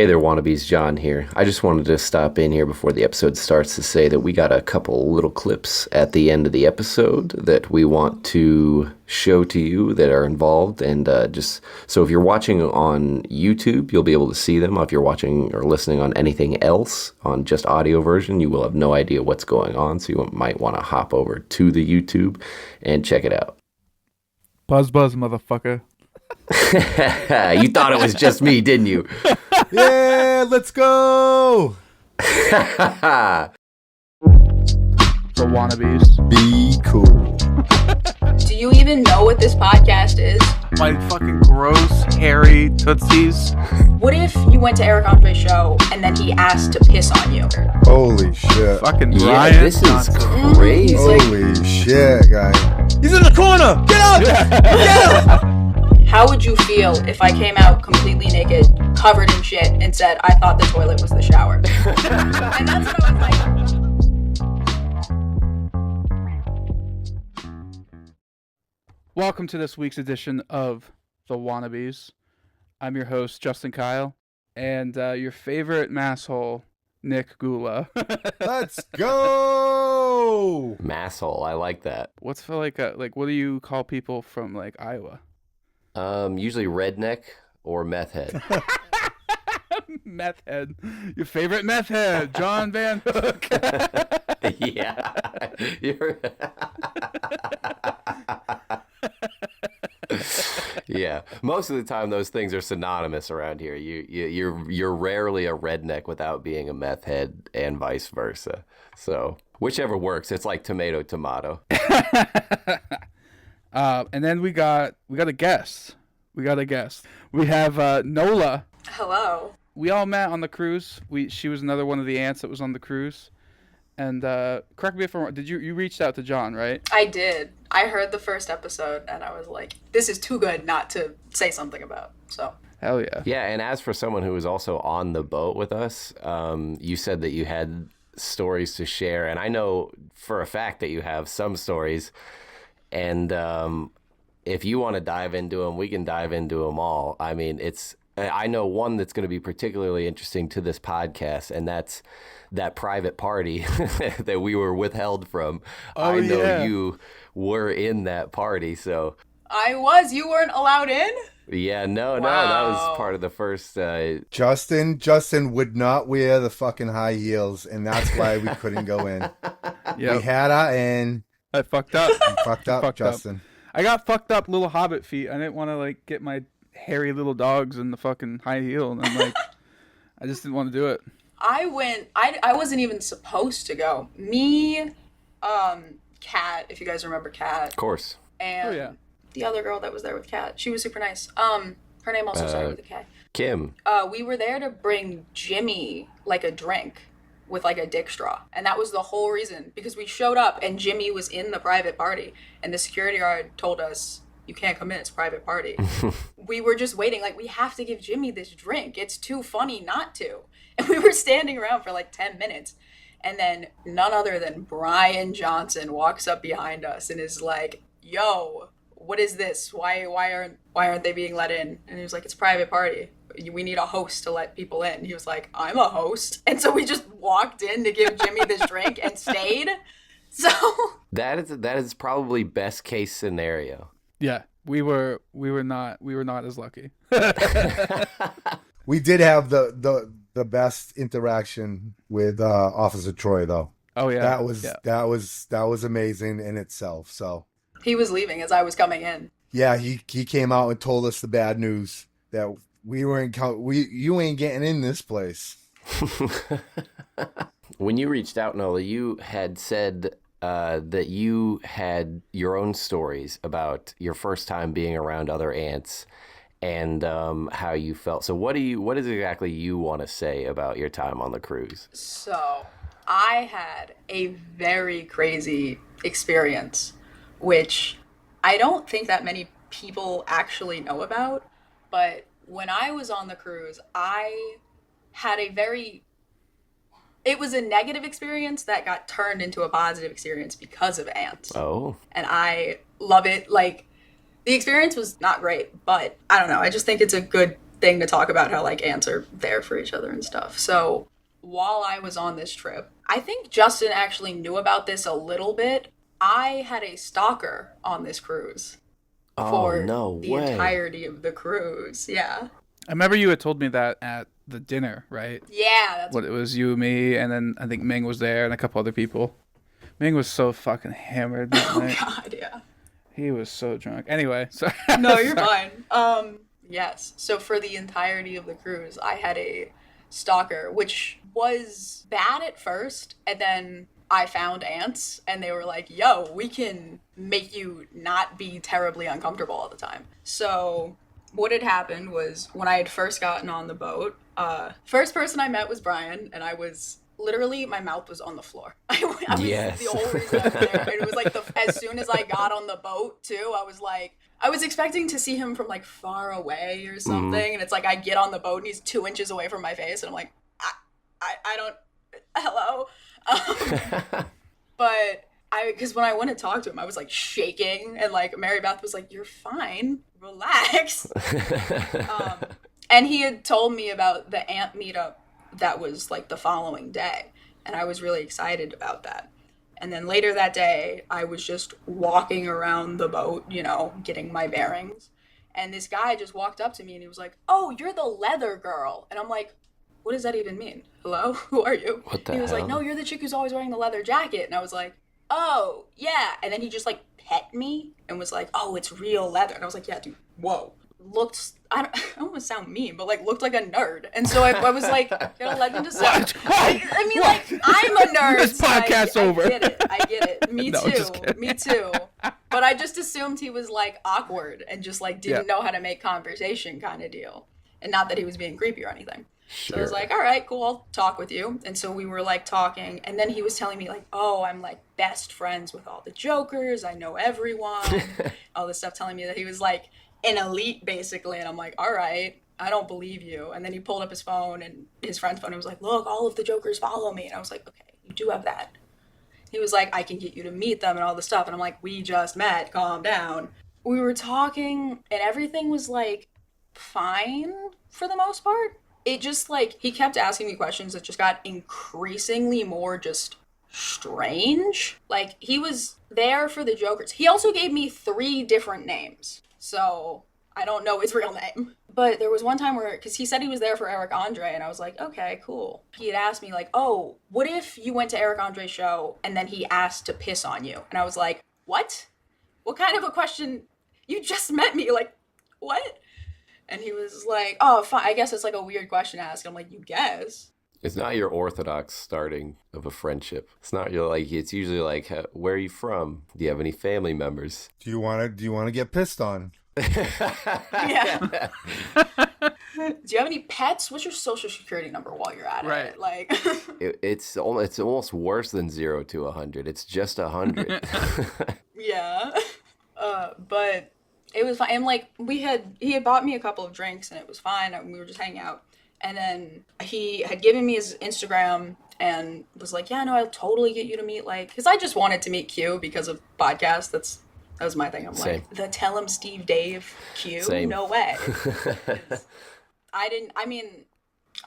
Hey there, Wannabeez, John here. I just wanted to stop in here before the episode starts to say that we got a couple little clips at the end of the episode that we want to show to you that are involved. And just so if you're watching on YouTube, you'll be able to see them. If you're watching or listening on anything else, on just audio version, you will have no idea what's going on. So you might want to hop over to the YouTube and check it out. Buzz, motherfucker. You thought it was just me, didn't you? Yeah, let's go! The Wannabeez. Be cool. Do you even know what this podcast is? My fucking gross, hairy tootsies. What if you went to Eric Andre's show and then he asked to piss on you? Holy shit. Fucking Yeah, Brian this is Johnson. crazy. Holy shit, guy. He's in the corner! Get up! Get up! How would you feel if I came out completely naked, covered in shit, and said I thought the toilet was the shower? And that's what I was like. Welcome to this week's edition of The Wannabeez. I'm your host, Justin Kyle, and your favorite masshole, Nick Gula. Let's go! Masshole, I like that. What's for like what do you call people from like Iowa? Usually redneck or meth head. Meth head. Your favorite meth head, John Van Hook. Yeah. Yeah. Most of the time, those things are synonymous around here. You're rarely a redneck without being a meth head, and vice versa. So whichever works. It's like tomato. And then we got a guest. We have Nola. Hello. We all met on the cruise. She was another one of the ants that was on the cruise. And correct me if I'm wrong. Did you reached out to John, right? I did. I heard the first episode and I was like, this is too good not to say something about. So. Hell yeah. Yeah. And as for someone who was also on the boat with us, you said that you had stories to share, and I know for a fact that you have some stories. And if you want to dive into them, we can dive into them all. I mean, I know one that's going to be particularly interesting to this podcast, and that's that private party that we were withheld from. Oh, I know yeah. you were in that party, so. I was. You weren't allowed in? Yeah, no, that Wow. was part of the first. Justin would not wear the fucking high heels, and that's why we couldn't go in. We Yep. had her in. I fucked up. Fucked up, Fucked up. Justin. I got fucked up little hobbit feet. I didn't want to like get my hairy little dogs in the fucking high heel, and I'm like, I just didn't want to do it. I went. I wasn't even supposed to go. Me, Kat, if you guys remember Kat. Of course. And Oh, yeah. the other girl that was there with Kat. She was super nice. Her name also started with a K. Kim. We were there to bring Jimmy like a drink with like a dick straw. And that was the whole reason, because we showed up and Jimmy was in the private party and the security guard told us, you can't come in, it's a private party. We were just waiting, like, we have to give Jimmy this drink. It's too funny not to. And we were standing around for like 10 minutes. And then none other than Brian Johnson walks up behind us and is like, yo, what is this? Why aren't they being let in? And he was like, it's a private party. We need a host to let people in. He was like, I'm a host. And so we just walked in to give Jimmy this drink and stayed. So That is probably best case scenario. Yeah, we were not as lucky. We did have the best interaction with Officer Troy, though. Oh yeah, That was amazing in itself. So he was leaving as I was coming in. yeah, he came out and told us the bad news that you ain't getting in this place. When you reached out, Nola, you had said that you had your own stories about your first time being around other ants and how you felt. So what is exactly you want to say about your time on the cruise? So I had a very crazy experience, which I don't think that many people actually know about. But when I was on the cruise, I had it was a negative experience that got turned into a positive experience because of ants. Oh. And I love it. Like, the experience was not great, but I don't know. I just think it's a good thing to talk about how like ants are there for each other and stuff. So while I was on this trip, I think Justin actually knew about this a little bit. I had a stalker on this cruise Oh, for no the way. entirety of the cruise. Yeah. I remember you had told me that at the dinner, right? Yeah, that's What it was you, me, and then I think Ming was there and a couple other people. Ming was so fucking hammered that oh night. god, yeah. He was so drunk. Anyway, sorry. No, you're Sorry. fine. Yes. So for the entirety of the cruise, I had a stalker, which was bad at first, and then I found ants, and they were like, "Yo, we can make you not be terribly uncomfortable all the time." So what had happened was when I had first gotten on the boat, first person I met was Brian, and I was literally my mouth was on the floor. I was Yes. the whole reason I was there. And it was like as soon as I got on the boat too, I was like, I was expecting to see him from like far away or something, and it's like I get on the boat and he's 2 inches away from my face, and I'm like, I don't, hello, but because when I went to talk to him, I was like shaking, and like Mary Beth was like, "You're fine, relax." And he had told me about the ant meetup that was like the following day, and I was really excited about that. And then later that day, I was just walking around the boat, getting my bearings, and this guy just walked up to me and he was like, "Oh, you're the leather girl," and I'm like, "What does that even mean? Hello, who are you?" What the He was like, "No, hell? you're the chick who's always wearing the leather jacket," and I was like, "Oh yeah," and then he just like pet me and was like, "Oh, it's real leather," and I was like, "Yeah, dude, whoa." Looked, I don't want to sound mean, but like looked like a nerd, and so I was like, "You're a legend to sound." I mean, like I'm a nerd. This so podcast's over. I get it. Me No, I'm just too. kidding. Me too. But I just assumed he was like awkward and just like didn't know how to make conversation kind of deal, and not that he was being creepy or anything. So I was Sure. like, all right, cool, I'll talk with you. And so we were like talking, and then he was telling me like, oh, I'm like best friends with all the Jokers. I know everyone. All this stuff, telling me that he was like an elite basically. And I'm like, all right, I don't believe you. And then he pulled up his phone and his friend's phone and was like, look, all of the Jokers follow me. And I was like, okay, you do have that. He was like, I can get you to meet them and all this stuff. And I'm like, we just met, calm down. We were talking and everything was like fine for the most part. It just like, he kept asking me questions that just got increasingly more just strange. Like, he was there for the Jokers. He also gave me 3 different names. So I don't know his real name. But there was one time where, because he said he was there for Eric Andre, and I was like, okay, cool. He had asked me, like, oh, what if you went to Eric Andre's show and then he asked to piss on you? And I was like, what? What kind of a question? You just met me. Like, what? And he was like, oh, fine. I guess it's like a weird question to ask. I'm like, you guess? It's not your orthodox starting of a friendship. It's not your like. It's usually like, where are you from? Do you have any family members? Do you want to get pissed on? Yeah. Do you have any pets? What's your social security number while you're at Right. it? Like, It's almost worse than 0 to 100. It's just 100. yeah. But it was fine. And like he had bought me a couple of drinks and it was fine. And we were just hanging out. And then he had given me his Instagram and was like, yeah, no, I'll totally get you to meet like, because I just wanted to meet Q because of podcast. That was my thing. I'm Same. like, the Tell Him Steve Dave Q? Same. No way.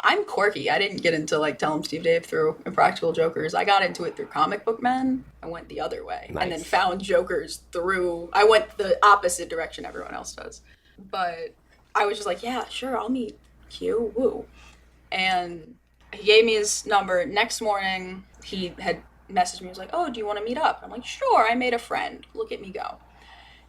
I'm quirky. I didn't get into like Tell Him Steve Dave through Impractical Jokers. I got into it through comic book men. I went the other way. And then Nice. found Jokers I went the opposite direction everyone else does. But I was just like, yeah, sure, I'll meet Q. Woo. And he gave me his number. Next morning, he had messaged me. He was like, oh, do you want to meet up? I'm like, sure, I made a friend. Look at me go.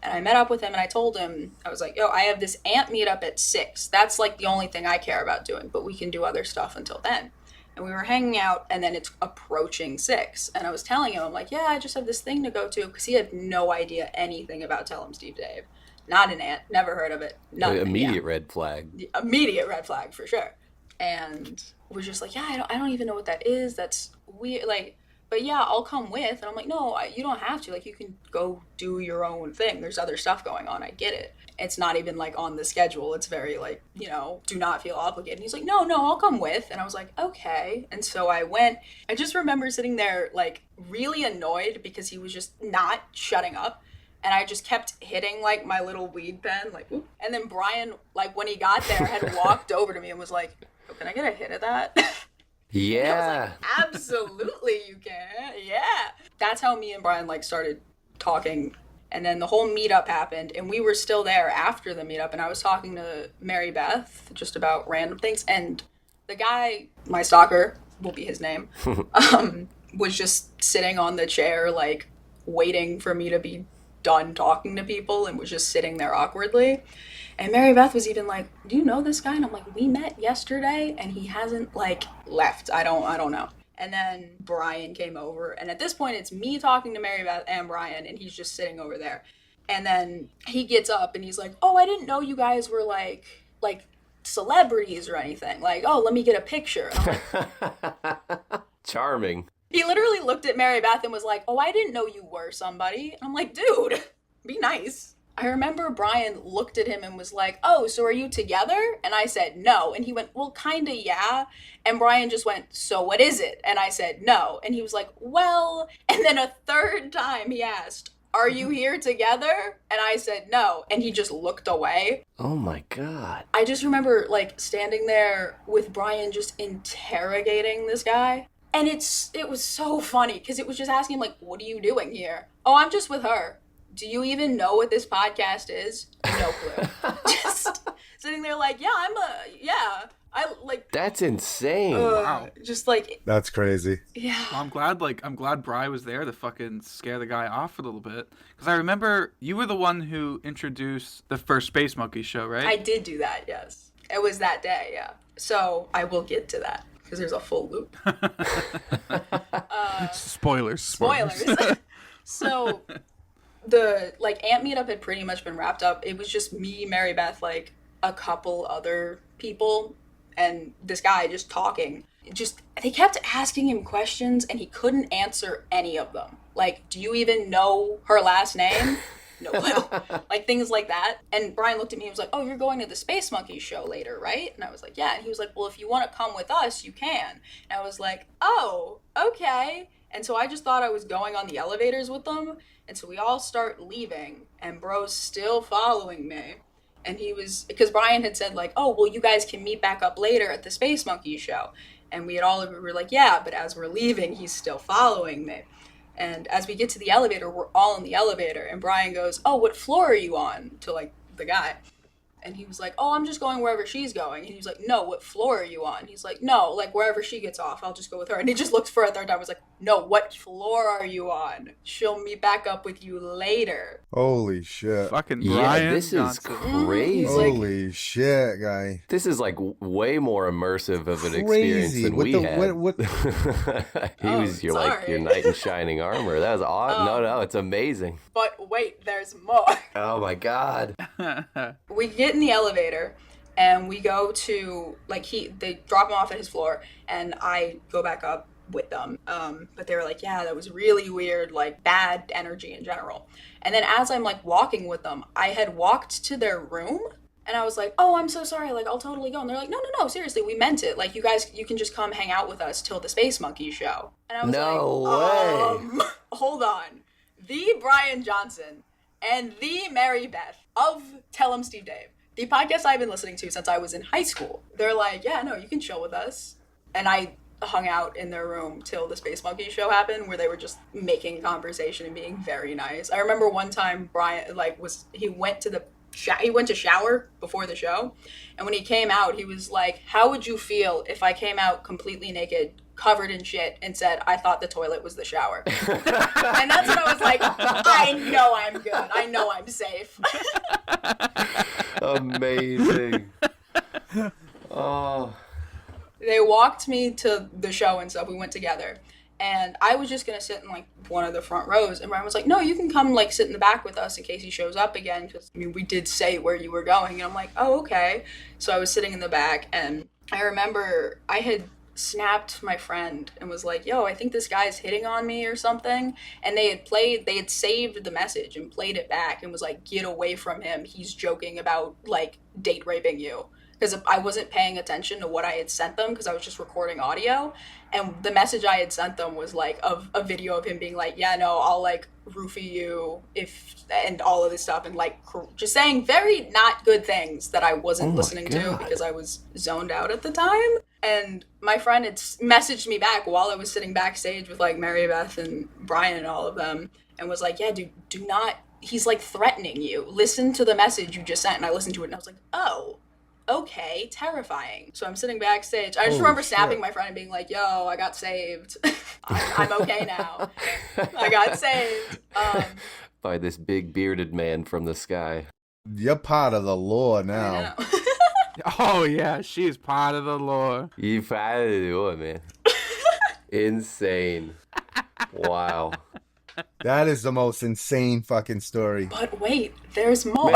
And I met up with him and I told him, I was like, yo, I have this ant meetup at 6. That's like the only thing I care about doing, but we can do other stuff until then. And we were hanging out and then it's approaching 6. And I was telling him, I'm like, yeah, I just have this thing to go to. Because he had no idea anything about Tell Him Steve Dave. Not an ant, never heard of it. None. Immediate red flag. Immediate red flag for sure. And we're just like, yeah, I don't even know what that is. That's weird. Like, but yeah, I'll come with. And I'm like, no, you don't have to. Like, you can go do your own thing. There's other stuff going on. I get it. It's not even like on the schedule. It's very like, do not feel obligated. And he's like, no, I'll come with. And I was like, okay. And so I went. I just remember sitting there like really annoyed because he was just not shutting up. And I just kept hitting like my little weed pen, like, whoop. And then Brian, like when he got there, had walked over to me and was like, oh, can I get a hit of that? Yeah. And I was like, absolutely you can. Yeah. That's how me and Brian like started talking. And then the whole meetup happened, and we were still there after the meetup, and I was talking to Mary Beth just about random things, and the guy, my stalker, will be his name, was just sitting on the chair, like, waiting for me to be done talking to people, and was just sitting there awkwardly. And Mary Beth was even like, do you know this guy? And I'm like, we met yesterday, and he hasn't, like, left. I don't know. And then Brian came over, and at this point, it's me talking to Mary Beth and Brian, and he's just sitting over there. And then he gets up, and he's like, oh, I didn't know you guys were, like celebrities or anything. Like, oh, let me get a picture. And I'm like, Charming. he literally looked at Mary Beth and was like, oh, I didn't know you were somebody. And I'm like, dude, be nice. I remember Brian looked at him and was like, oh, so are you together? And I said, no. And he went, well, kinda, yeah. And Brian just went, so what is it? And I said, no. And he was like, well, and then a third time he asked, are you here together? And I said, no. And he just looked away. Oh my God. I just remember like standing there with Brian just interrogating this guy. And it was so funny because it was just asking him like, what are you doing here? Oh, I'm just with her. Do you even know what this podcast is? No clue. Just sitting there like, I like. That's insane. Wow. Just like. That's crazy. Yeah. Well, I'm glad Bri was there to fucking scare the guy off a little bit. Because I remember you were the one who introduced the first Space Monkey show, right? I did do that, yes. It was that day, yeah. So I will get to that because there's a full loop. Spoilers. So the like Ant meetup had pretty much been wrapped up. It was just me, Mary Beth, like a couple other people, and this guy just talking. Just they kept asking him questions and he couldn't answer any of them. Like, do you even know her last name? No clue. Like things like that. And Brian looked at me and was like, oh, you're going to the Space Monkey show later, right? And I was like, yeah. And he was like, well, if you want to come with us, you can. And I was like, oh, okay. And so I just thought I was going on the elevators with them. And so we all start leaving, and bro's still following me. And he was, because Brian had said like, oh, well, you guys can meet back up later at the Space Monkey show. And we were like, yeah, but as we're leaving, he's still following me. And as we get to the elevator, we're all in the elevator. And Brian goes, oh, what floor are you on? To like the guy. And he was like, oh, I'm just going wherever she's going. And he was like, no, what floor are you on? He's like, no, like wherever she gets off, I'll just go with her. And he just looked for a third time. I was like, no, what floor are you on? She'll meet back up with you later. Holy shit. Fucking Yeah, Brian this is Johnson. crazy. He's like- Holy shit, guy. This is like way more immersive of an experience than What we the- had. what- He Oh, was your sorry. knight in shining armor. That was awesome. No, it's amazing. But wait, there's more. Oh my God. We get in the elevator and we go to like they drop him off at his floor and I go back up with them. But they were like, yeah, that was really weird, like bad energy in general. And then as I'm like walking with them, I had walked to their room and I was like, oh, I'm so sorry, like I'll totally go. And they're like, no, seriously, we meant it. Like you can just come hang out with us till the Space Monkey show. And I was No way. Hold on. The Brian Johnson and the Mary Beth of Tell 'em Steve Dave, the podcast I've been listening to since I was in high school. They're like, yeah, no, you can chill with us. And I hung out in their room till the Space Monkey show happened, where they were just making conversation and being very nice. I remember one time Brian he went to shower before the show, and when he came out, he was like, how would you feel if I came out completely naked, covered in shit, and said I thought the toilet was the shower? And that's when I was like, I know I'm good. I know I'm safe. Amazing. Oh. They walked me to the show and stuff. We went together. And I was just going to sit in, like, one of the front rows. And Brian was like, no, you can come, like, sit in the back with us in case he shows up again. Because, I mean, we did say where you were going. And I'm like, oh, okay. So I was sitting in the back. And I remember I had snapped my friend and was like, yo, I think this guy's hitting on me or something. And they had saved the message and played it back and was like, get away from him. He's joking about, like, date raping you. because I wasn't paying attention to what I had sent them because I was just recording audio. And the message I had sent them was like a video of him being like, yeah, no, I'll like roofie you and all of this stuff, and like just saying very not good things that I wasn't listening to because I was zoned out at the time. And my friend had messaged me back while I was sitting backstage with like Mary Beth and Brian and all of them, and was like, yeah, dude, do not, he's like threatening you. Listen to the message you just sent. And I listened to it and I was like, oh, okay, terrifying. So I'm sitting backstage. I just remember snapping my friend and being like, yo, I got saved. I'm okay now. I got saved. By this big bearded man from the sky. You're part of the lore now. Oh, yeah, she's part of the lore. You part of the lore, man. Insane. Wow. That is the most insane fucking story. But wait, there's more.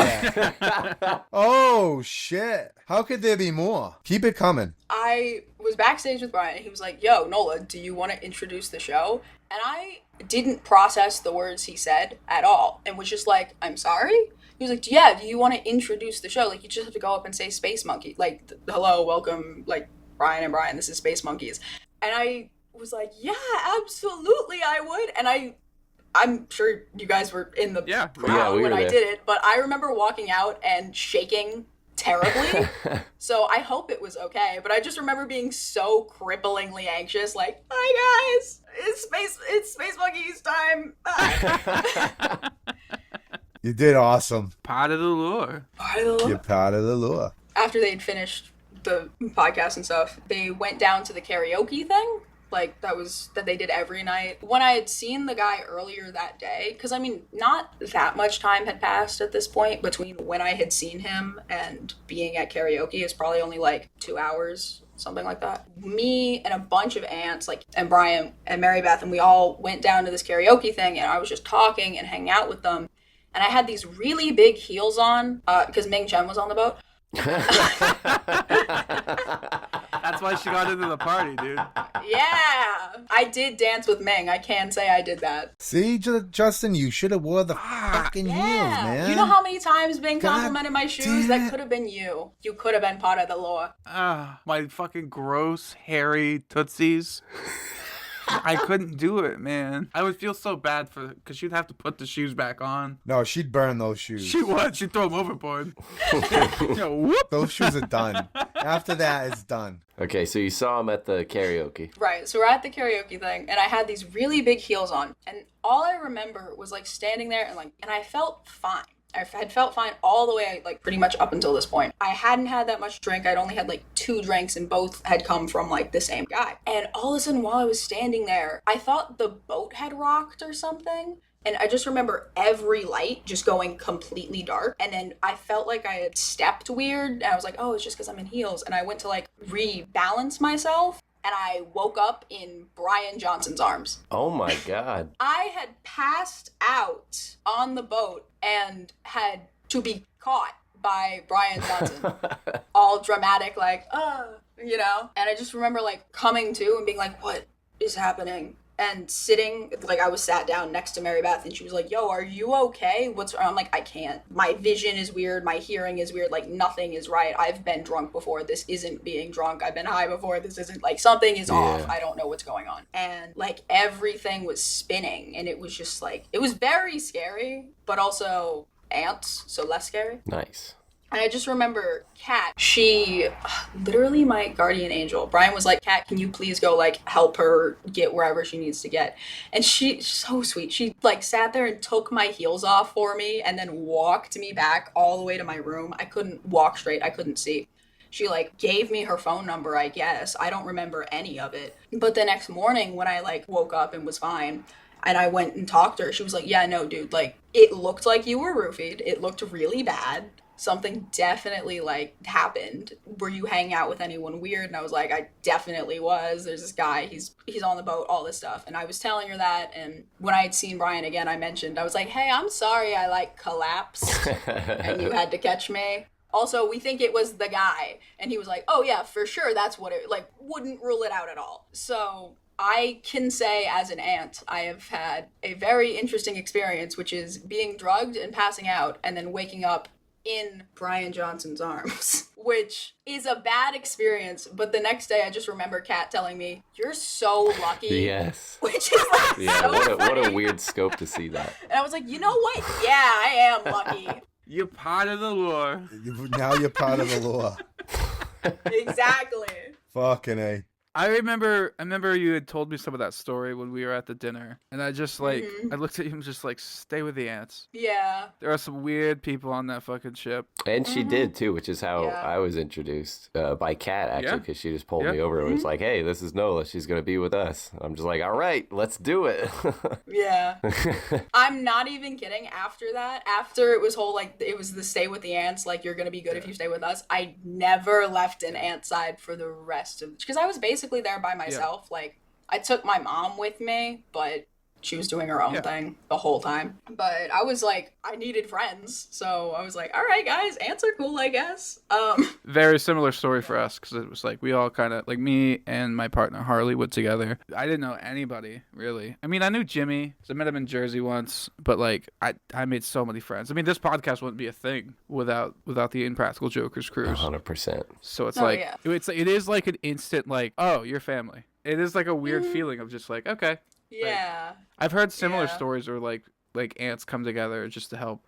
Oh, shit. How could there be more? Keep it coming. I was backstage with Brian and he was like, yo, Nola, do you want to introduce the show? And I didn't process the words he said at all and was just like, I'm sorry? He was like, yeah, do you want to introduce the show? Like, you just have to go up and say Space Monkey. Like, hello, welcome, like, Brian and Brian, this is Space Monkeys. And I was like, yeah, absolutely, I would. And I'm sure you guys were in the crowd when I did it, but I remember walking out and shaking terribly. So I hope it was okay. But I just remember being so cripplingly anxious, like, hi guys, it's Space Monkeys time. You did awesome. Part of the lore. Part of the lore. You're part of the lore. After they'd finished the podcast and stuff, they went down to the karaoke thing. Like, that they did every night. When I had seen the guy earlier that day, because, I mean, not that much time had passed at this point between when I had seen him and being at karaoke. It's probably only, like, 2 hours, something like that. Me and a bunch of aunts, like, and Brian and Mary Beth, and we all went down to this karaoke thing, and I was just talking and hanging out with them. And I had these really big heels on, because Ming Chen was on the boat. That's why she got into the party, dude. Yeah, I did dance with Ming. I can say I did that. See, Justin, you should have wore the fucking heels, man. You know how many times Ming complimented my shoes? That could have been you. You could have been part of the lore. My fucking gross, hairy tootsies. I couldn't do it, man. I would feel so bad because she'd have to put the shoes back on. No, she'd burn those shoes. She would. She'd throw them overboard. Whoop. Those shoes are done. After that, it's done. Okay, so you saw him at the karaoke. Right, so we're at the karaoke thing, and I had these really big heels on, and all I remember was, like, standing there, and I felt fine. I had felt fine all the way, like, pretty much up until this point. I hadn't had that much drink. I'd only had, like, 2 drinks, and both had come from, like, the same guy. And all of a sudden, while I was standing there, I thought the boat had rocked or something. And I just remember every light just going completely dark. And then I felt like I had stepped weird. And I was like, oh, it's just because I'm in heels. And I went to, like, rebalance myself. And I woke up in Brian Johnson's arms. Oh my God. I had passed out on the boat and had to be caught by Brian Johnson. All dramatic, like, you know? And I just remember, like, coming to and being like, what is happening? And sitting, like, I was sat down next to Mary Beth, and she was like, yo, are you okay? What's wrong? I'm like, I can't. My vision is weird. My hearing is weird. Like, nothing is right. I've been drunk before. This isn't being drunk. I've been high before. This isn't, like, something is off. I don't know what's going on. And, like, everything was spinning, and it was just, like, it was very scary, but also ants, so less scary. Nice. And I just remember Kat, she, literally my guardian angel. Brian was like, Kat, can you please go, like, help her get wherever she needs to get? And she's so sweet. She, like, sat there and took my heels off for me and then walked me back all the way to my room. I couldn't walk straight. I couldn't see. She, like, gave me her phone number, I guess. I don't remember any of it. But the next morning when I, like, woke up and was fine, and I went and talked to her, she was like, yeah, no, dude, like, it looked like you were roofied. It looked really bad. Something definitely, like, happened. Were you hanging out with anyone weird? And I was like, I definitely was. There's this guy, he's on the boat, all this stuff. And I was telling her that, and when I had seen Brian again, I was like, hey, I'm sorry I, like, collapsed, and you had to catch me. Also, we think it was the guy. And he was like, oh, yeah, for sure, that's what it, like, wouldn't rule it out at all. So I can say, as an aunt, I have had a very interesting experience, which is being drugged and passing out, and then waking up in Brian Johnson's arms, which is a bad experience. But the next day, I just remember Kat telling me, "You're so lucky." Yes. Which is like Yeah, so what funny. a weird scope to see that. And I was like, you know what? Yeah, I am lucky. You're part of the lore. Now you're part of the law. Exactly. Fucking A. I remember you had told me some of that story when we were at the dinner, and I just like I looked at you and just like, stay with the ants. Yeah. There are some weird people on that fucking ship. And she did too, which is how Yeah. I was introduced by Kat, actually, Yeah. because she just pulled Yeah. me over and was like, "Hey, this is Nola. She's gonna be with us." I'm just like, "All right, let's do it." Yeah. I'm not even kidding. After that, after it was whole like it was the stay with the ants, like you're gonna be good if you stay with us. I never left an ant side for the rest of because I was basically there by myself. Like I took my mom with me, but she was doing her own thing the whole time. But I was like, I needed friends, so I was like, all right, guys, ants are cool, I guess. Very similar story for us, because it was like we all kind of like me and my partner Harley went together. I didn't know anybody really. I mean, I knew Jimmy, 'cause I met him in Jersey once, but like I made so many friends. I mean, this podcast wouldn't be a thing without the Impractical Jokers cruise. 100%. So it's Oh, like yeah. it is like an instant like, oh, you're family. It is like a weird feeling of just like, okay. Yeah. I've heard similar Yeah. stories where like ants come together just to help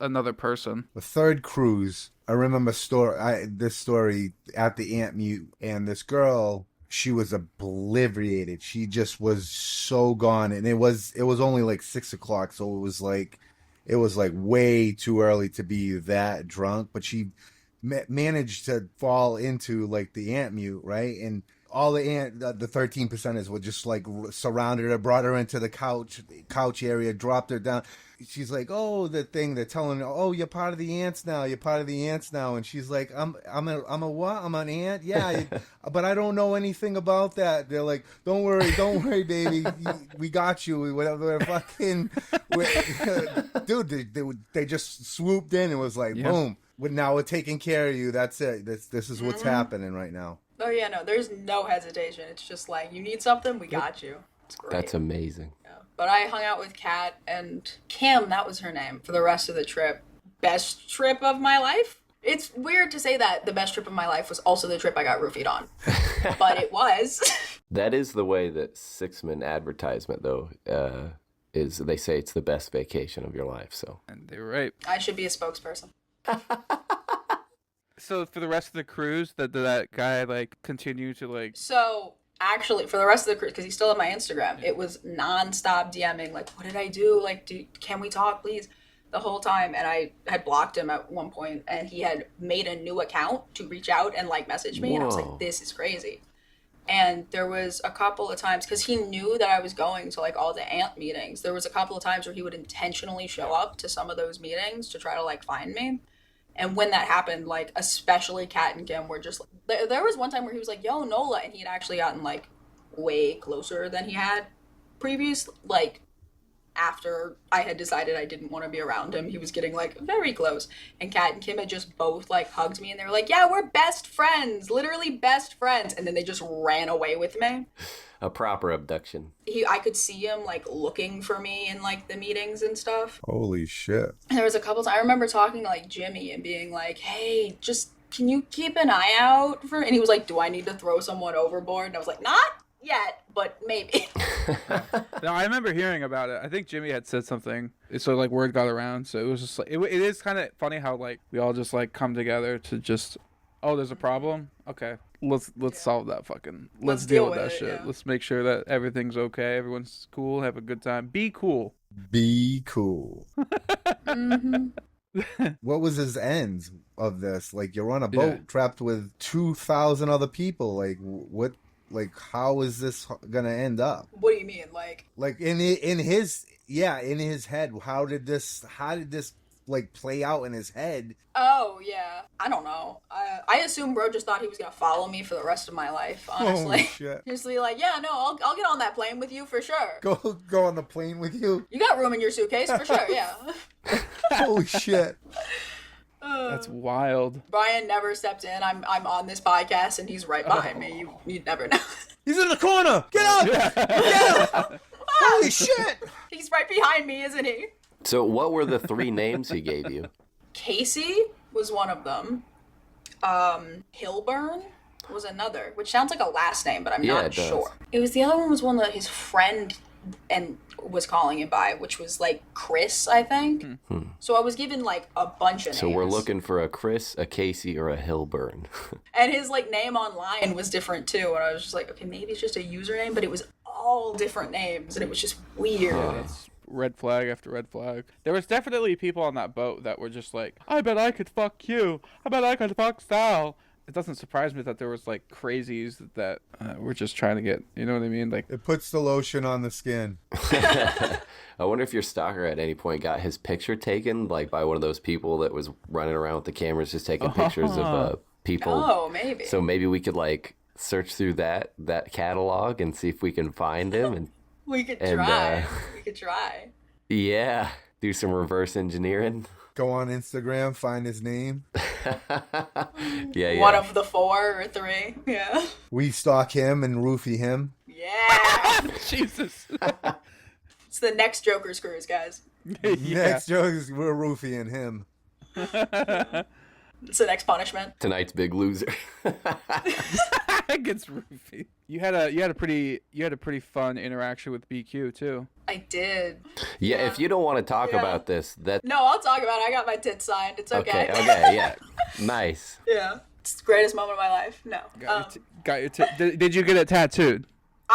another person. The third cruise, I remember this story at the Ant Mute, and this girl, she was obliviated. She just was so gone, and it was only like 6 o'clock, so it was like way too early to be that drunk. But she managed to fall into like the Ant Mute, right? And all the 13 percenters were just like surrounded her, brought her into the couch area, dropped her down. She's like, oh, they're telling her, oh, you're part of the ants now. You're part of the ants now. And she's like, I'm a what? I'm an ant? Yeah, but I don't know anything about that. They're like, don't worry, baby. We got you. Whatever, fucking, dude. They just swooped in and was like, boom. Now we're taking care of you. That's it. This is what's happening right now. Oh yeah, no, there's no hesitation. It's just like, you need something, we got you. It's great. That's amazing. Yeah. But I hung out with Kat and Kim, that was her name, for the rest of the trip. Best trip of my life? It's weird to say that the best trip of my life was also the trip I got roofied on. But it was. That is the way that Sixman advertisement, though, is. They say it's the best vacation of your life. So. And they were right. I should be a spokesperson. So for the rest of the cruise, did that guy like continue to like? So actually, for the rest of the cruise, because he's still on my Instagram, it was nonstop DMing, like, what did I do? Like, can we talk, please? The whole time. And I had blocked him at one point, and he had made a new account to reach out and like message me. And I was Whoa. like, this is crazy. And there was a couple of times, because he knew that I was going to like all the ant meetings, there was a couple of times where he would intentionally show up to some of those meetings to try to like find me. And when that happened, like, especially Kat and Kim were just like, there was one time where he was like, yo, Nola, and he had actually gotten like way closer than he had previous, like, after I had decided I didn't want to be around him, he was getting like very close. And Kat and Kim had just both like hugged me, and they were like, yeah, we're best friends, literally best friends. And then they just ran away with me. A proper abduction. I could see him like looking for me in like the meetings and stuff. Holy shit. And there was a couple times I remember talking to like Jimmy and being like, hey, just can you keep an eye out for, and he was like, do I need to throw someone overboard? And I was like, not yet, but maybe. No, I remember hearing about it. I think Jimmy had said something, so like word got around. So it was just like it is kind of funny how like we all just like come together to just, oh, there's a problem. Okay, let's solve that fucking. Let's deal with that shit. yeah. Let's make sure that everything's okay. Everyone's cool. Have a good time. Be cool. Be cool. Mm-hmm. What was his end of this? Like, you're on a boat Yeah. trapped with 2,000 other people. Like, what? Like, how is this gonna end up? What do you mean? Like Like in his head, how did this like play out in his head? oh yeah, I don't know. I assume bro just thought he was gonna follow me for the rest of my life, honestly. Holy shit. Just be like, yeah, no, I'll get on that plane with you for sure. Go on the plane with you? You got room in your suitcase for sure, yeah. Holy shit. That's wild. Brian never stepped in. I'm on this podcast and he's right behind me. You'd never know. He's in the corner. Get up. Get up. Holy shit. He's right behind me, isn't he? So what were the three names he gave you? Casey was one of them. Hilburn was another, which sounds like a last name, but I'm Yeah, not it does. sure. It was the other one was one that his friend and was calling it by, which was like Chris, I think. So I was given like a bunch of names. So we're looking for a Chris, a Casey, or a Hilburn. And his like name online was different too, and I was just like, okay, maybe it's just a username, but it was all different names, and it was just weird. It's red flag after red flag. There was definitely people on that boat that were just like, I bet I could fuck you. I bet I could fuck Sal. It doesn't surprise me that there was like crazies that were just trying to get, you know what I mean? Like, It puts the lotion on the skin. I wonder if your stalker at any point got his picture taken, like by one of those people that was running around with the cameras just taking pictures of people. Oh, maybe. So maybe we could like search through that catalog and see if we can find him and We could And, try. We could try. yeah, do some reverse engineering. Go on Instagram, find his name. Yeah. One of the 4 or 3. Yeah. We stalk him and roofie him. Yeah. Jesus. It's the next Joker's cruise, guys. Yeah. Next joke is we're roofieing him. It's the next punishment. Tonight's big loser. Gets roofie. You had a pretty fun interaction with BQ too. I did. Yeah, if you don't want to talk Yeah. about this, that No, I'll talk about it. I got my tits signed. It's okay. okay, yeah, nice. Yeah. It's the greatest moment of my life. No. Got your did you get it tattooed?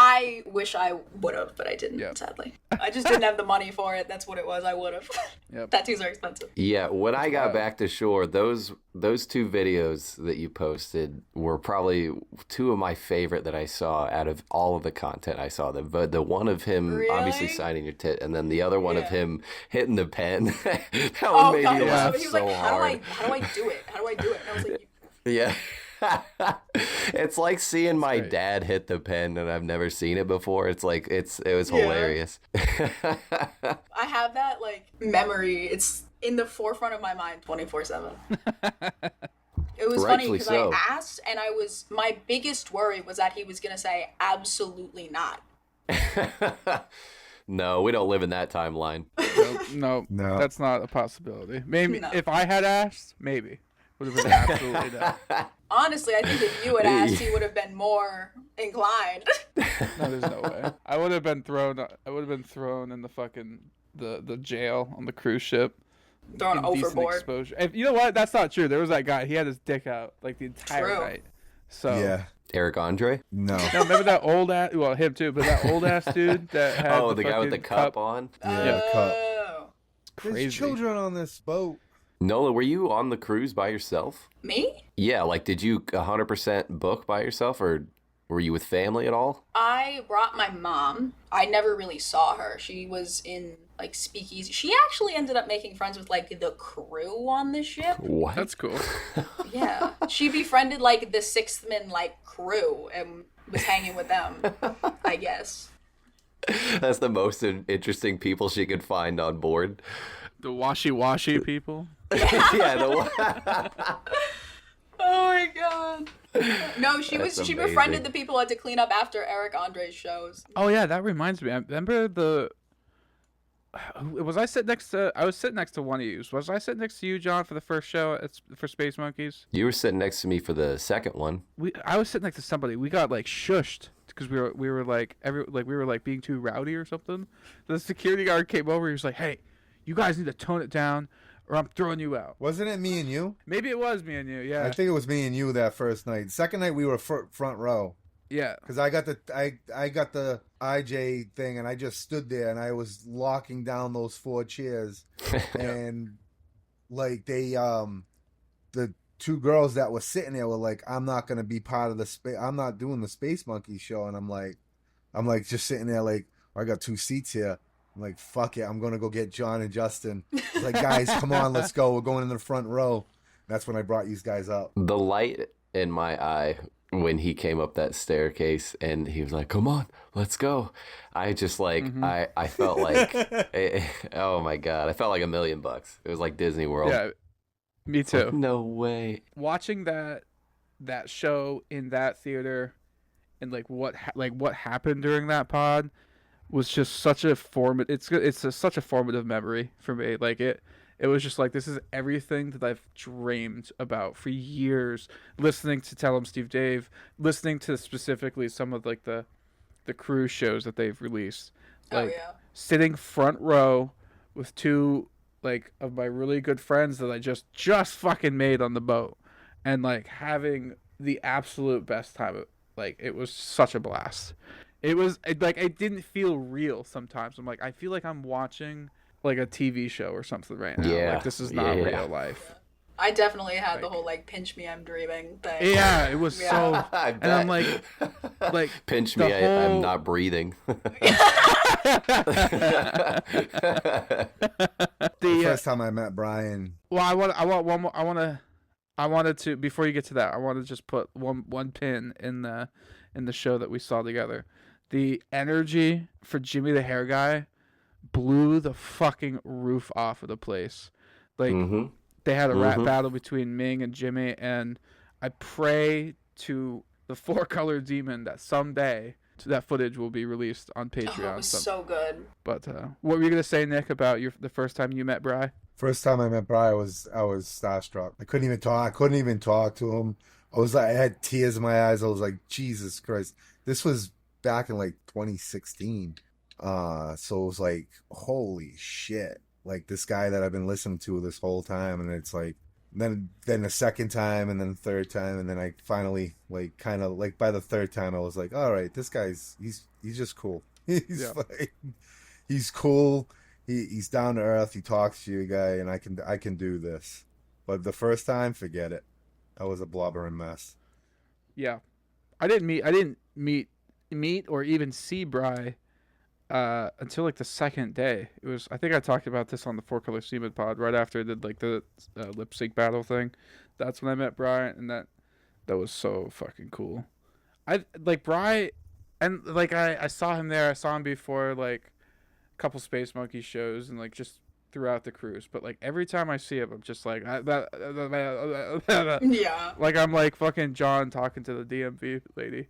I wish I would have, but I didn't, Yep. sadly. I just didn't have the money for it. That's what it was. I would have. Yep. Tattoos are expensive. Yeah, when I got wild. back to shore, those 2 videos that you posted were probably 2 of my favorite that I saw out of all of the content I saw. The one of him obviously Really? signing your tit, and then the other one of Yeah. him hitting the pen. That one Oh, made God. me laugh He was so like, hard. how do I do it? How do I do it? And I was like, Yeah. It's like seeing my great. dad hit the pen and I've never seen it before. It's like it was Yeah. hilarious. I have that, like, memory. It's in the forefront of my mind 24/7. It was funny Rightfully because so. I asked, and my biggest worry was that he was going to say, absolutely not. No, we don't live in that timeline. No, No. that's not a possibility. Maybe No. if I had asked, maybe would have been absolutely not. Honestly, I think if you had asked, he would have been more inclined. No, there's no way. I would have been thrown. I would have been thrown in the fucking the jail on the cruise ship. Thrown Indecent overboard. exposure. If, you know what? That's not true. There was that guy. He had his dick out like the entire True. night. So Yeah. Eric Andre? No. No, remember that old ass? Well, him too, but that old ass dude that had Oh, the guy with the fucking cup on? Yeah, cup. Oh. Crazy. There's children on this boat. Nola, were you on the cruise by yourself? Me? Yeah, like did you 100% book by yourself or were you with family at all? I brought my mom. I never really saw her. She was in like speakeasy. She actually ended up making friends with like the crew on the ship. What? That's cool. Yeah. She befriended like the sixthman like crew and was hanging with them, I guess. That's the most interesting people she could find on board. The washy people. Yeah, Oh my god. No, she That's she amazing. befriended the people who had to clean up after Eric Andre's shows. Oh yeah, that reminds me. I remember the. Was I sitting next to? I was sitting next to one of you. Was I sitting next to you, John, for the first show for Space Monkeys? You were sitting next to me for the second one. I was sitting next to somebody. We got like shushed because we were like we were like being too rowdy or something. The security guard came over. He was like, "Hey, you guys need to tone it down, or I'm throwing you out." Wasn't it me and you? Maybe it was me and you. Yeah, I think it was me and you that first night. Second night we were front row. yeah. Because I got the IJ thing and I just stood there and I was locking down those 4 chairs and like they the 2 girls that were sitting there were like, I'm not gonna be part of the space. I'm not doing the Space Monkey show. And I'm like just sitting there like, I got 2 seats here. I'm like, fuck it, I'm gonna go get John and Justin. It's like, guys, come on, let's go. We're going in the front row. That's when I brought you guys up. The light in my eye when he came up that staircase and he was like, come on, let's go. I just like, I felt like, oh my God, I felt like $1 million. It was like Disney World. Yeah, me too. No way. Watching that show in that theater and like what happened during that pod was just such a such a formative memory for me. Like It was just like, this is everything that I've dreamed about for years. Listening to Tell 'em Steve Dave, listening to specifically some of like the cruise shows that they've released. Like sitting front row with two like of my really good friends that I just fucking made on the boat, and like having the absolute best time. Like it was such a blast. It was like it didn't feel real sometimes. I'm like, I feel like I'm watching like a TV show or something right now. Yeah. Like this is not real life. I definitely had the whole like pinch me, I'm dreaming thing. Yeah, it was so. And I'm like pinch me, I'm not breathing. The first time I met Brian. Well, I want one more. I wanted to, before you get to that, I want to just put one pin in the show that we saw together. The energy for Jimmy the Hair Guy blew the fucking roof off of the place. Like they had a rap battle between Ming and Jimmy, and I pray to the four-color demon that someday that footage will be released on Patreon. Oh, it was so good. But what were you gonna say, Nick, about the first time you met Bri? First time I met Brian, I was starstruck. I couldn't even talk. I couldn't even talk to him. I had tears in my eyes. I was like, Jesus Christ. This was back in like 2016. So it was like, holy shit. Like this guy that I've been listening to this whole time, and it's like, then the second time, and then the third time, and then I finally like kind of like by the third time I was like, all right, this guy's he's just cool. He's cool. He's down to earth. He talks to you, guy, and I can do this. But the first time, forget it. I was a blobbering mess. Yeah, I didn't meet or even see Bri until like the second day. It was, I think I talked about this on the Four Color Seamen pod right after I did like the lip sync battle thing. That's when I met Bri, and that was so fucking cool. I like Bri, and like I saw him there. I saw him before like a couple Space Monkey shows and like just throughout the cruise. But like every time I see him, I'm just like yeah, like I'm like fucking John talking to the DMV lady.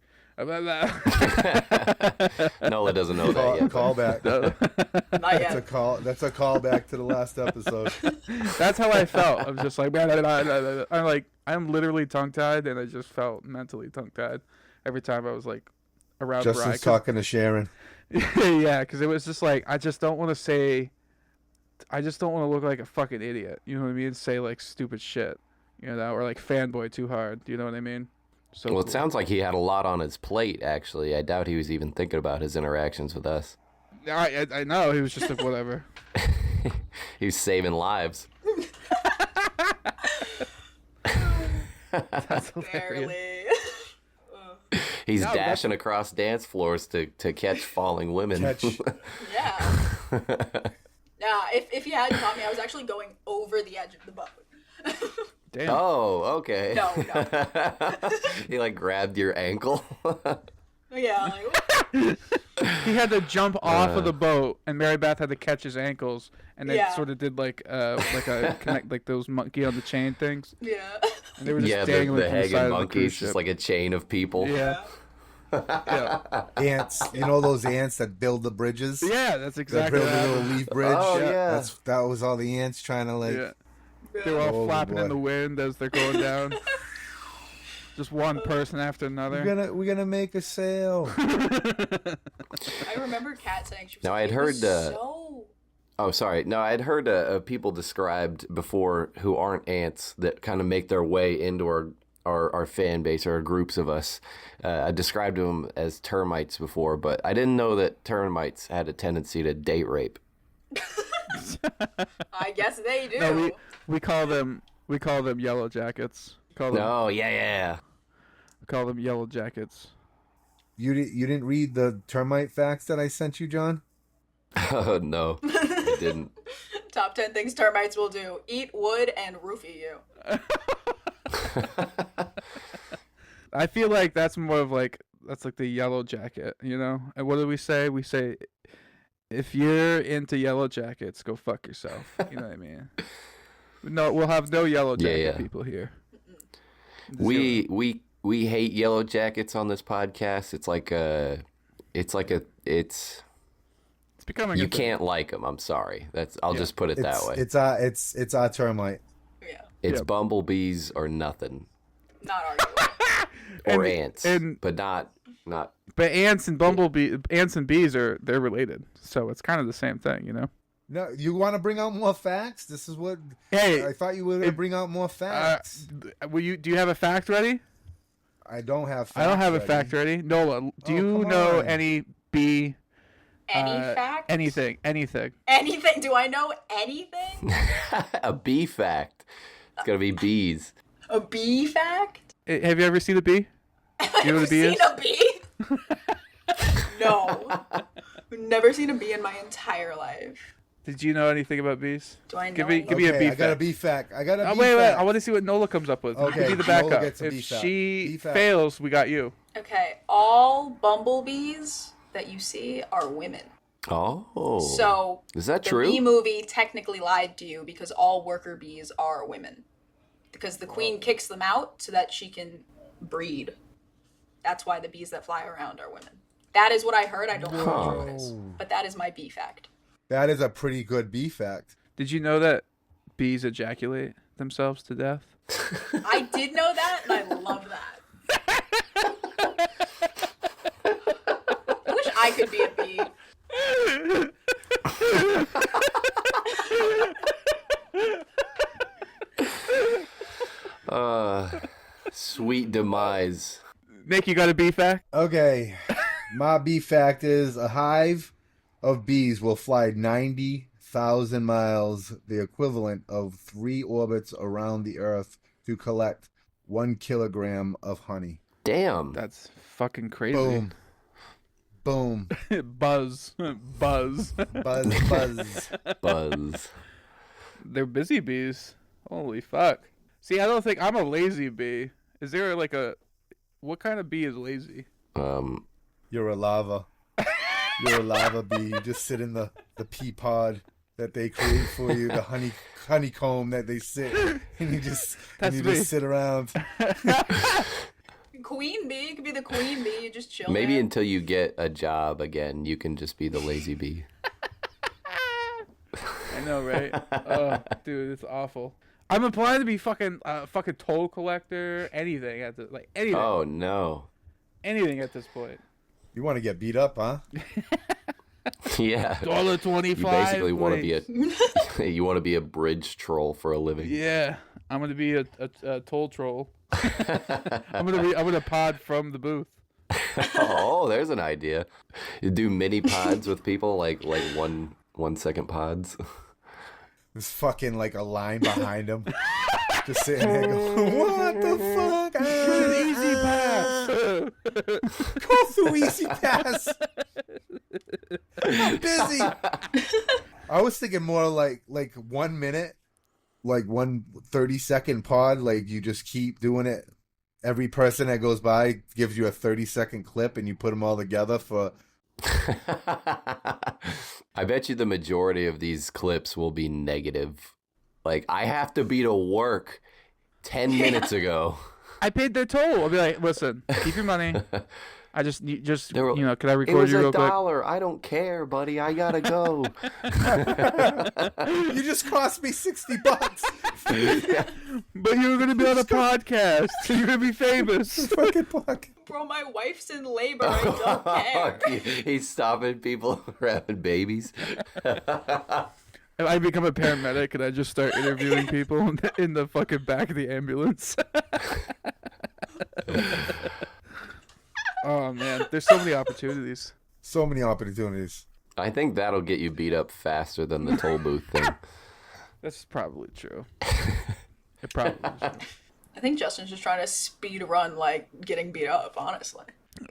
Nola doesn't know that yet. Call back. Not yet. That's a call back to the last episode. That's how I felt. I'm just like, I'm literally tongue tied, and I just felt mentally tongue tied every time I was like around Bri. Justin's talking to Sharon. Yeah, because it was just like, I just don't want to look like a fucking idiot. You know what I mean? Say like stupid shit, you know, or like fanboy too hard. Do you know what I mean? So well, it sounds like he had a lot on his plate, actually. I doubt he was even thinking about his interactions with us. I know. He was just like, whatever. He was saving lives. That's hilarious. Barely. He's dashing across dance floors to catch falling women. Yeah. Yeah, if you hadn't caught me, I was actually going over the edge of the boat. Damn. Oh, okay. No. He like grabbed your ankle. Yeah, like He had to jump off of the boat, and Mary Beth had to catch his ankles, and they sort of did like a connect, like those monkey on the chain things. yeah. And they were just dangling the from the hanging side of the monkeys, cruise just ship. like a chain of people. Yeah. Yeah. Ants, you know those ants that build the bridges? Yeah, that's That exactly build the what little happened. leaf bridge. Oh, yeah. That was all the ants trying to like. Yeah. They were all Oh, flapping in boy. the wind as they're going down. Just one person after another. We're gonna make a sail. I remember Kat saying she was Now, like, I had it heard, was so... Oh, sorry. No, I'd heard people described before who aren't ants that kind of make their way into our fan base or groups of us. I described them as termites before, but I didn't know that termites had a tendency to date rape. I guess they do. No, we call them yellow jackets. Oh, yeah. We call them yellow jackets. You didn't read the termite facts that I sent you, John? Oh, no, I didn't. Top 10 things termites will do. Eat wood and roofie you. I feel like that's more of like, that's like the yellow jacket, you know? And what do we say? We say, if you're into yellow jackets, go fuck yourself. You know what I mean? No, we'll have no yellow jacket people here. We hate yellow jackets on this podcast. It's becoming. You can't like them. I'm sorry. I'll just put it that way. It's our termite. Yeah. It's bumblebees or nothing, Not arguing. or ants, but not. But ants and bees they're related, so it's kind of the same thing, you know. No, you want to bring out more facts? This is what. Hey, I thought you were going to bring out more facts. Do you have a fact ready? I don't have. Facts I don't have ready. a fact ready. Nola, do you come know on. any bee? Any fact? Anything. Anything? Do I know anything? A bee fact. It's gonna be bees. A bee fact? Have you ever seen a bee? You know what a bee is? Seen a bee? No. I've never seen a bee in my entire life. Did you know anything about bees? Do I know? Give me a bee I got a fact. bee fact. I got a bee Wait. fact. I want to see what Nola comes up with. Okay, Give me the Nola backup. gets a If bee fact. she Bee fact. fails, we got you. Okay, all bumblebees that you see are women. Oh. So is that the true? bee movie technically lied to you because all worker bees are women. Because the queen kicks them out so that she can breed. That's why the bees that fly around are women. That is what I heard. I don't know how true it is. But that is my bee fact. That is a pretty good bee fact. Did you know that bees ejaculate themselves to death? I did know that, and I love that. I wish I could be a bee. Sweet demise. Nick, you got a bee fact? Okay, my bee fact is a hive of bees will fly 90,000 miles, the equivalent of 3 orbits around the Earth, to collect 1 kilogram of honey. Damn. That's fucking crazy. Boom. Boom. Buzz. Buzz, buzz. Buzz. They're busy bees. Holy fuck. See, I don't think I'm a lazy bee. Is there like what kind of bee is lazy? You're a lava. You're a lava bee. You just sit in the pea pod that they create for you, the honeycomb that they sit, and you just sit around. Queen bee. You could be the queen bee. You just chill Maybe there. until you get a job again, you can just be the lazy bee. I know, right? Oh, dude, it's awful. I'm applying to be fucking toll collector, anything anything. Oh no. Anything at this point. You want to get beat up, huh? Yeah. $1.25. You basically want to be a bridge troll for a living. Yeah, I'm gonna be a toll troll. I'm gonna pod from the booth. Oh, there's an idea. You do mini pods with people, like 1 second pods. There's fucking like a line behind him. Just sitting there going, what the fuck? Easy pass. Go through Easy Pass. I'm busy. I was thinking more like 1 minute, like 1 30-second pod. Like you just keep doing it. Every person that goes by gives you a 30-second clip, and you put them all together for. I bet you the majority of these clips will be negative. Like, I have to be to work 10 minutes ago. I paid their toll. I'll be like, listen, keep your money. I just can I It record was you real quick? $1. I don't care, buddy. I gotta go. You just cost me $60. But you were gonna be on a podcast. You're gonna be famous. Fucking fuck. Bro, my wife's in labor. I don't care. He's stopping people from having babies. And I become a paramedic and I just start interviewing people in the fucking back of the ambulance. Oh man, there's so many opportunities. So many opportunities. I think that'll get you beat up faster than the toll booth thing. That's probably true. It probably is true. I think Justin's just trying to speed run, like, getting beat up, honestly.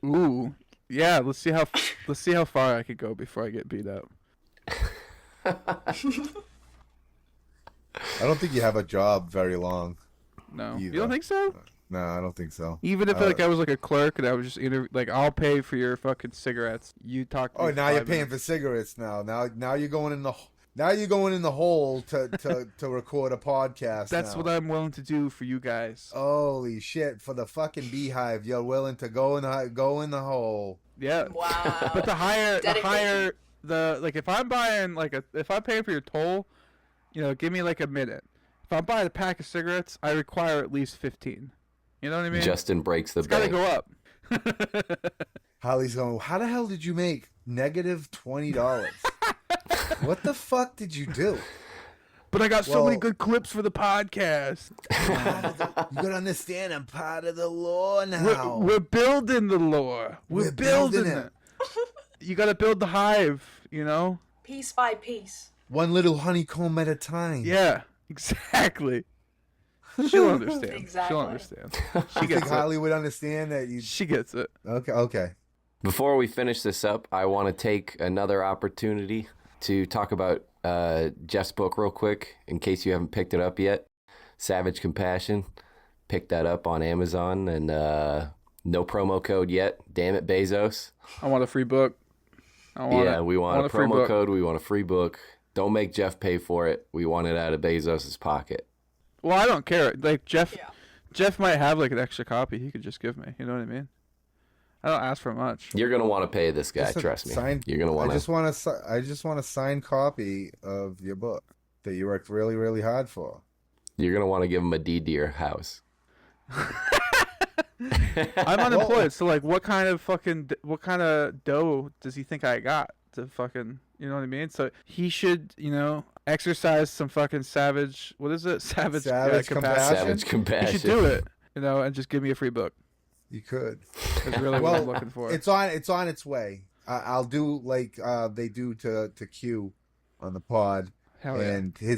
Ooh, yeah. Let's see how far I could go before I get beat up. I don't think you have a job very long. No, Either. you don't think so? No, I don't think so. Even if I was like a clerk and I was just I'll pay for your fucking cigarettes. You talk. To Oh, me now for you're 5 paying minutes. for cigarettes now. Now you're going in the hole to record a podcast. That's now. what I'm willing to do for you guys. Holy shit! For the fucking beehive, you're willing to go in the hole. Yeah. Wow. But the higher if I'm buying if I'm paying for your toll, give me like a minute. If I'm buying a pack of cigarettes, I require at least 15. You know what I mean? Justin breaks the It's gotta bank. go up. Holly's going, how the hell did you make negative $20? What the fuck did you do? But I got so many good clips for the podcast. You gotta understand, I'm part of the lore now. We're building the lore. We're building it. You gotta build the hive, Piece by piece. One little honeycomb at a time. Yeah, exactly. She'll understand. Exactly. She'll understand. She You think gets it. Holly would understand that you... She gets it. Okay. Before we finish this up, I want to take another opportunity to talk about Jeff's book real quick, in case you haven't picked it up yet. Savage Compassion. Pick that up on Amazon, and no promo code yet. Damn it, Bezos. I want a free book. We want a free promo book. code. We want a free book. Don't make Jeff pay for it. We want it out of Bezos' pocket. Well, I don't care. Like Jeff Yeah. might have like an extra copy he could just give me. You know what I mean? I don't ask for much. You're gonna want to pay this guy. Just a Trust me. signed- You're gonna want I to. just want a signed copy of your book that you worked really, really hard for. You're gonna want to give him a deed to your house. I'm unemployed, so like, what kind of dough does he think I got to fucking, you know what I mean? So he should, exercise some fucking savage. What is it? Savage compassion? Savage He compassion. should do it, and just give me a free book. You could. That's really what I'm looking for. It's on its way. I'll do like they do to Q on the pod, Hell yeah. and where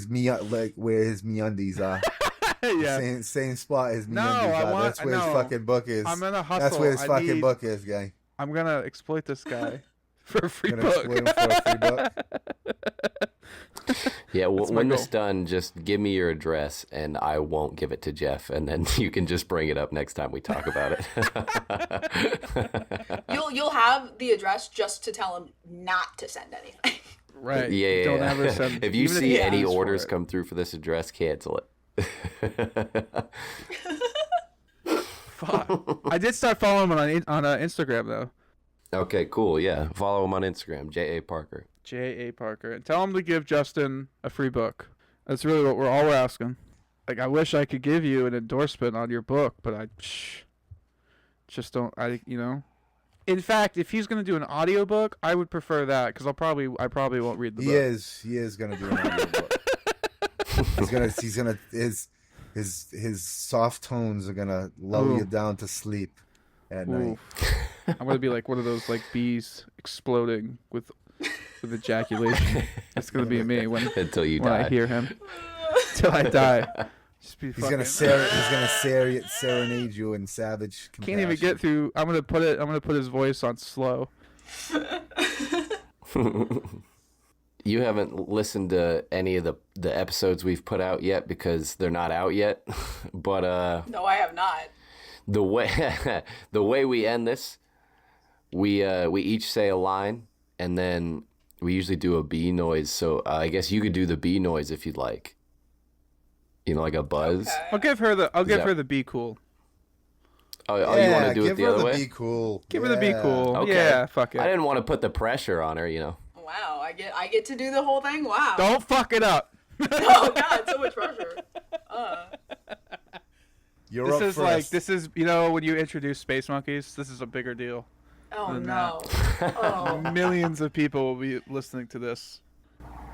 his MeUndies are. Yeah. Same spot his MeUndies No, are. That's where his fucking book is. I'm gonna hustle. That's where his I fucking need- book is, guy. I'm gonna exploit this guy for a free Gonna book. exploit him for a free book. Yeah, That's my when this goal. done, just give me your address, and I won't give it to Jeff, and then you can just bring it up next time we talk about it. You'll have the address just to tell him not to send anything. Right. Yeah. Don't ever send. If you even see he any asks for orders it. come through for this address, cancel it. Fuck. I did start following him on Instagram though. Okay, cool. Yeah, follow him on Instagram, J.A. Parker. J.A. Parker, and tell him to give Justin a free book. That's really what we're asking. Like, I wish I could give you an endorsement on your book, but I just don't. In fact, if he's gonna do an audiobook, I would prefer that because I probably won't read the book. He is gonna do an audio book. His soft tones are gonna lull you down to sleep at night. I'm gonna be like one of those like bees exploding with ejaculation. That's gonna be me when Until you when die. I hear him till I die. Just be He's fucking- gonna serenade you in savage compassion. Can't even get through. I'm gonna put his voice on slow. You haven't listened to any of the episodes we've put out yet because they're not out yet. But No, I have not. the way we end this, we each say a line, and then we usually do a bee noise. So I guess you could do the bee noise if you'd like. Like a buzz. Okay. I'll give her the that- her the be cool. Oh, you want to do it the other way? Be cool. Give her the be cool. Okay. Yeah, fuck it. I didn't want to put the pressure on her, Wow, I get to do the whole thing. Wow. Don't fuck it up. Oh God, so much pressure. You're This up is first. when you introduce Space Monkeys, this is a bigger deal. Oh Than no. Oh, Millions of people will be listening to this.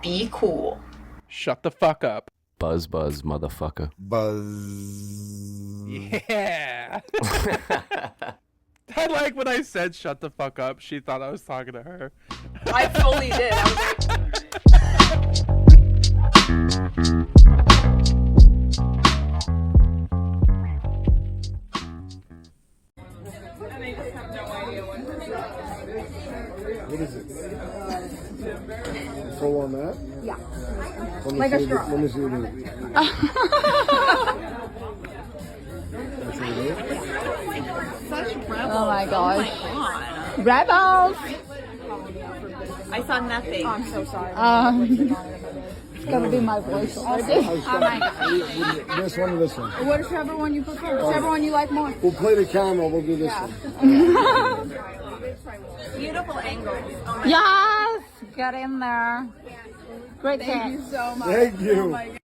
be cool. Shut the fuck up. Buzz, motherfucker. Buzz. Yeah. I like when I said shut the fuck up. She thought I was talking to her. I fully did. I was like, What is it? Full on that? Yeah. Let me Like a see straw. Let me see what it is. That's what it is? Oh my gosh. Rebels! I saw nothing. I'm so sorry. It's gonna be my voice already. Oh my god. This one or this one? Whichever one you prefer, whichever one you like more. We'll play the camera. We'll do this one. Beautiful angles. Yes! Get in there. Great Thank catch. you so much. Thank you. Oh my God.